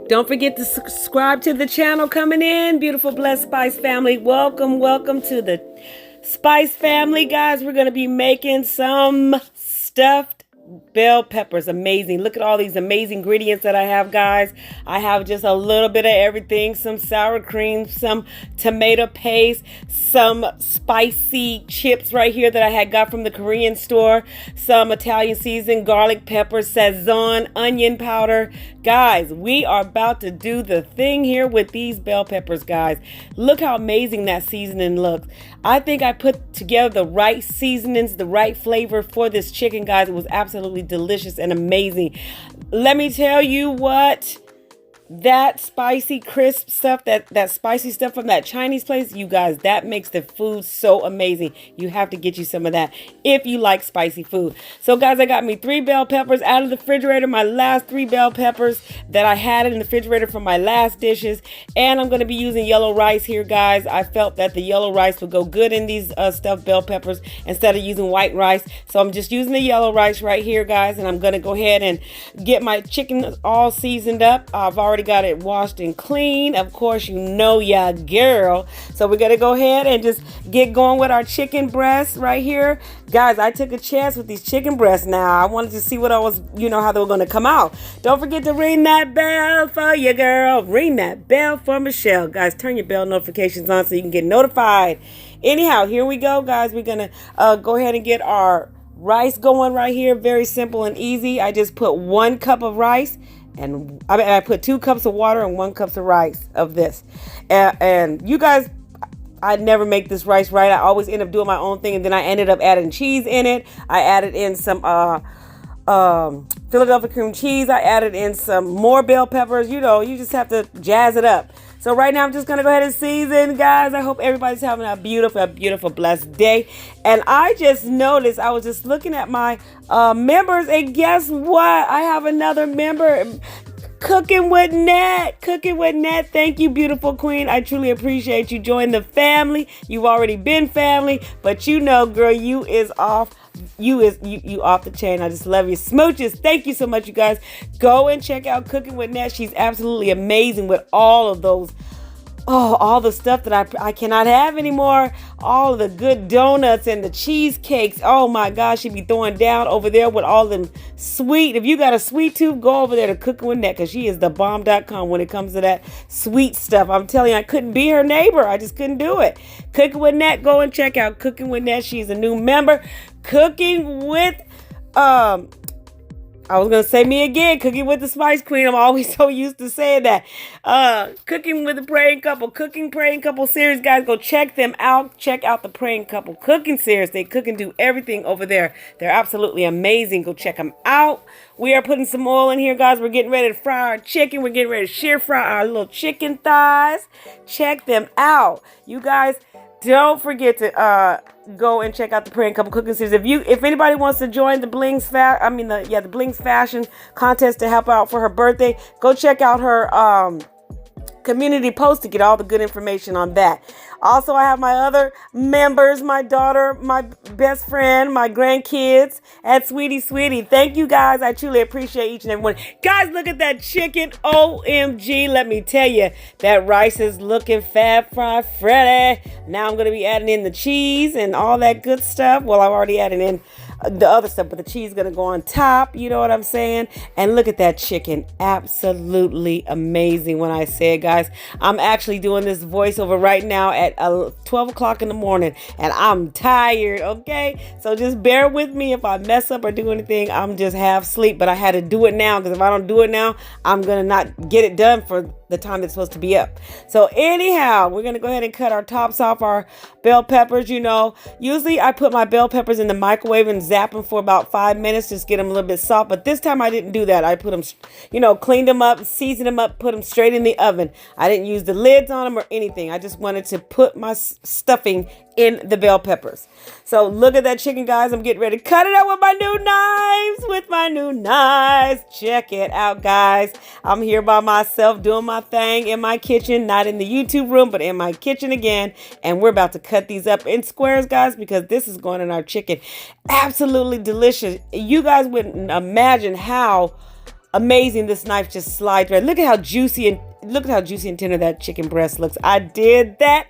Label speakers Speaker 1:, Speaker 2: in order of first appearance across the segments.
Speaker 1: Don't forget to subscribe to the channel coming in. Beautiful Blessed Spice family. Welcome to the Spice family, guys. We're going to be making some stuffed bell peppers. Amazing. Look at all these amazing ingredients that I have, guys. I have just a little bit of everything. Some sour cream, some tomato paste, some spicy chips right here that I got from the Korean store, some Italian seasoned garlic pepper, Sazon, onion powder. Guys, we are about to do the thing here with these bell peppers, guys. Look how amazing that seasoning looks. I think I put together the right seasonings, the right flavor for this chicken, guys. It was absolutely delicious and amazing. Let me tell you what, that spicy crisp stuff, that spicy stuff from that Chinese place, you guys, that makes the food so amazing. You have to get you some of that if you like spicy food. So guys, I got me 3 bell peppers out of the refrigerator, my last 3 bell peppers that I had in the refrigerator from my last dishes. And I'm going to be using yellow rice here, guys. I felt that the yellow rice would go good in these stuffed bell peppers instead of using white rice. So I'm just using the yellow rice right here, guys. And I'm going to go ahead and get my chicken all seasoned up. I've already got it washed and clean. Of course, you know ya girl. So we're gonna go ahead and just get going with our chicken breasts right here. Guys, I took a chance with these chicken breasts now. I wanted to see what I was, how they were gonna come out. Don't forget to ring that bell for your girl. Ring that bell for Michelle. Guys, turn your bell notifications on so you can get notified. Anyhow, here we go, guys. We're gonna go ahead and get our rice going right here. Very simple and easy. I just put 1 cup of rice, and I put 2 cups of water and 1 cup of rice of this. And you guys, I never make this rice right. I always end up doing my own thing, and then I ended up adding cheese in it. I added in some Philadelphia cream cheese. I added in some more bell peppers. You just have to jazz it up. So right now I'm just going to go ahead and season, guys. I hope everybody's having a beautiful, blessed day. And I just noticed, I was just looking at my members, and guess what? I have another member, Cooking with Nat. Cooking with Nat. Thank you, beautiful queen. I truly appreciate you joining the family. You've already been family, but girl, you is off. You off the chain. I just love you. Smooches. Thank you so much, you guys. Go and check out Cooking with Nat. She's absolutely amazing with all of those. All the stuff that I cannot have anymore. All of the good donuts and the cheesecakes. Oh my gosh, she'd be throwing down over there with all them sweet. If you got a sweet tooth, go over there to Cooking with Nat, because she is the bomb.com when it comes to that sweet stuff. I'm telling you, I couldn't be her neighbor. I just couldn't do it. Cooking with Nat, go and check out Cooking with Nat. She's a new member. Cooking with I was going to say me again, Cooking with the Spice Queen. I'm always so used to saying that. Cooking with the Praying Couple, Cooking Praying Couple series. Guys, go check them out. Check out the Praying Couple cooking series. They cook and do everything over there. They're absolutely amazing. Go check them out. We are putting some oil in here, guys. We're getting ready to fry our chicken. We're getting ready to shear fry our little chicken thighs. Check them out. You guys, don't forget to go and check out the Praying Couple cooking series. If anybody wants to join the Blings the Blings fashion contest to help out for her birthday, go check out her community post to get all the good information on that. Also, I have my other members, my daughter, my best friend, my grandkids at Sweetie. Thank you, guys. I truly appreciate each and every one. Guys, look at that chicken. OMG. Let me tell you, that rice is looking fab fried Freddy. Now I'm going to be adding in the cheese and all that good stuff. Well, I've already added in the other stuff, but the cheese is going to go on top. You know what I'm saying? And look at that chicken. Absolutely amazing when I say it, guys. I'm actually doing this voiceover right now at 12 o'clock in the morning, and I'm tired, okay? So just bear with me if I mess up or do anything. I'm just half asleep, but I had to do it now, because if I don't do it now, I'm going to not get it done for the time it's supposed to be up. So anyhow, we're going to go ahead and cut our tops off our bell peppers. Usually I put my bell peppers in the microwave and zap them for about 5 minutes, just get them a little bit soft. But this time I didn't do that. I put them, cleaned them up, seasoned them up, put them straight in the oven. I didn't use the lids on them or anything. I just wanted to put my stuffing in the bell peppers. So look at that chicken, guys. I'm getting ready to cut it up with my new knives. Check it out, guys. I'm here by myself doing my thing in my kitchen, not in the YouTube room, but in my kitchen again. And we're about to cut these up in squares, guys, because this is going in our chicken. Absolutely delicious. You guys wouldn't imagine how amazing. This knife just slides right. Look at how juicy and tender that chicken breast looks. I did that.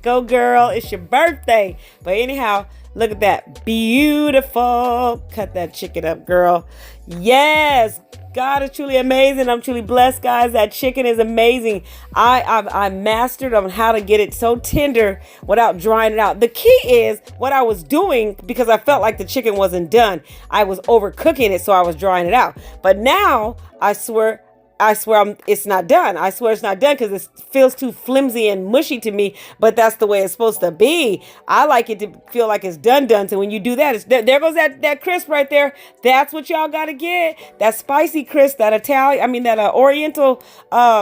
Speaker 1: Go girl, it's your birthday. But anyhow, look at that. Beautiful. Cut that chicken up, girl. Yes. God is truly amazing. I'm truly blessed, guys. That chicken is amazing. I mastered on how to get it so tender without drying it out. The key is what I was doing, because I felt like the chicken wasn't done. I was overcooking it, so I was drying it out. But now I swear it's not done. I swear it's not done because it feels too flimsy and mushy to me, but that's the way it's supposed to be. I like it to feel like it's done. So when you do that, there goes that crisp right there. That's what y'all got to get. That spicy crisp, that Oriental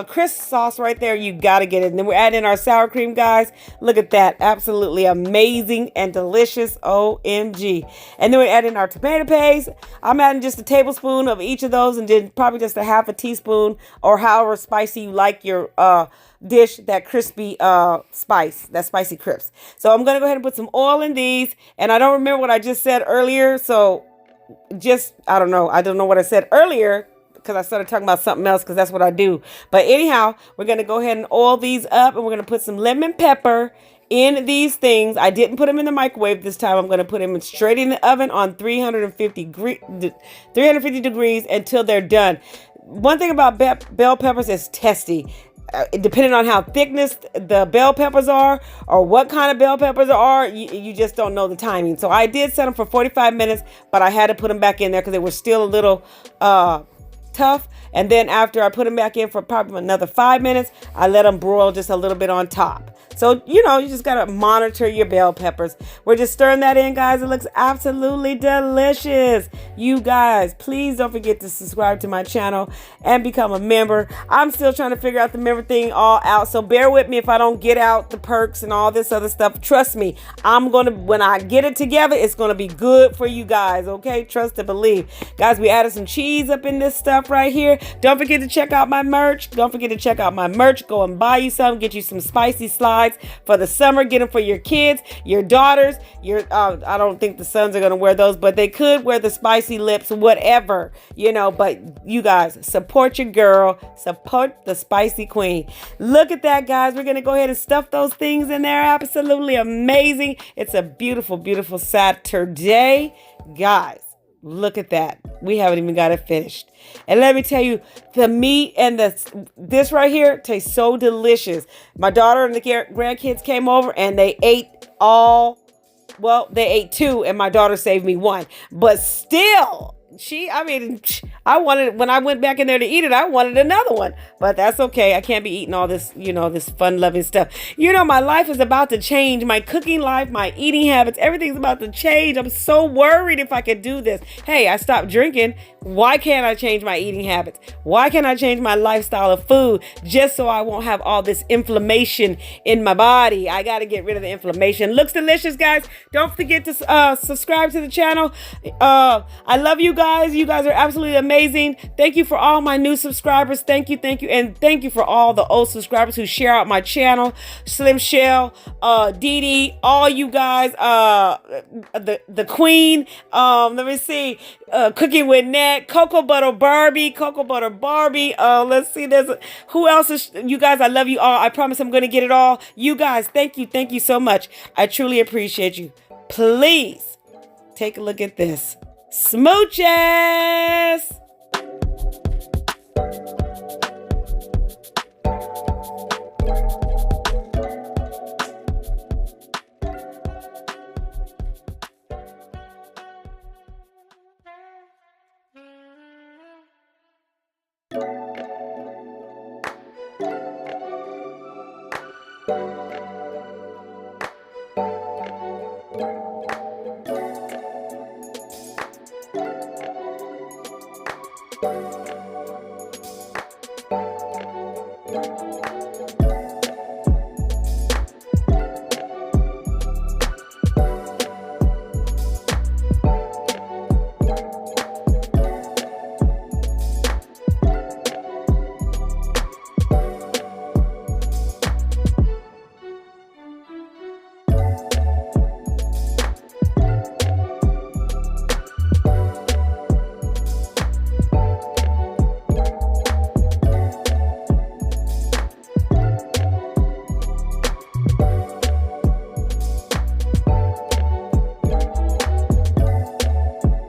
Speaker 1: crisp sauce right there. You got to get it. And then we're adding our sour cream, guys. Look at that. Absolutely amazing and delicious. OMG. And then we're adding our tomato paste. I'm adding just a tablespoon of each of those, and then probably just a half a teaspoon, or however spicy you like your dish, that crispy spice, that spicy crisp. So I'm going to go ahead and put some oil in these. And I don't remember what I just said earlier. So I don't know what I said earlier, because I started talking about something else, because that's what I do. But anyhow, we're going to go ahead and oil these up, and we're going to put some lemon pepper in these things. I didn't put them in the microwave this time. I'm going to put them straight in the oven on 350 degrees until they're done. One thing about bell peppers is testy. Depending on how thickness the bell peppers are, or what kind of bell peppers are, you just don't know the timing. So I did set them for 45 minutes, but I had to put them back in there because they were still a little tough. And then after I put them back in for probably another 5 minutes, I let them broil just a little bit on top. So, you just got to monitor your bell peppers. We're just stirring that in, guys. It looks absolutely delicious. You guys, please don't forget to subscribe to my channel and become a member. I'm still trying to figure out the member thing all out. So bear with me if I don't get out the perks and all this other stuff. Trust me, when I get it together, it's going to be good for you guys. Okay? Trust and believe. Guys, we added some cheese up in this stuff right here. Don't forget to check out my merch. Go and buy you some. Get you some spicy slides for the summer. Get them for your kids, your daughters, I don't think the sons are going to wear those, but they could wear the spicy lips, whatever, but you guys, support your girl, support the spicy queen. Look at that, guys. We're going to go ahead and stuff those things in there. Absolutely amazing. It's a beautiful, beautiful Saturday, guys. Look at that. We haven't even got it finished. And let me tell you, the meat and this right here tastes so delicious. My daughter and the grandkids came over and they ate they ate two and my daughter saved me one. But still, when I went back in there to eat it, I wanted another one. But that's okay. I can't be eating all this, this fun-loving stuff. My life is about to change. My cooking life, my eating habits, everything's about to change. I'm so worried if I could do this. Hey, I stopped drinking. Why can't I change my eating habits? Why can't I change my lifestyle of food just so I won't have all this inflammation in my body? I got to get rid of the inflammation. Looks delicious, guys. Don't forget to subscribe to the channel. I love you guys. You guys are absolutely amazing. Thank you for all my new subscribers. Thank you. And thank you for all the old subscribers who share out my channel. Slim Shell, Dee Dee, all you guys, the Queen, let me see, Cooking with Nat, Cocoa Butter Barbie. Let's see, who else is, you guys, I love you all. I promise I'm going to get it all. You guys, thank you so much. I truly appreciate you. Please take a look at this. Smooches!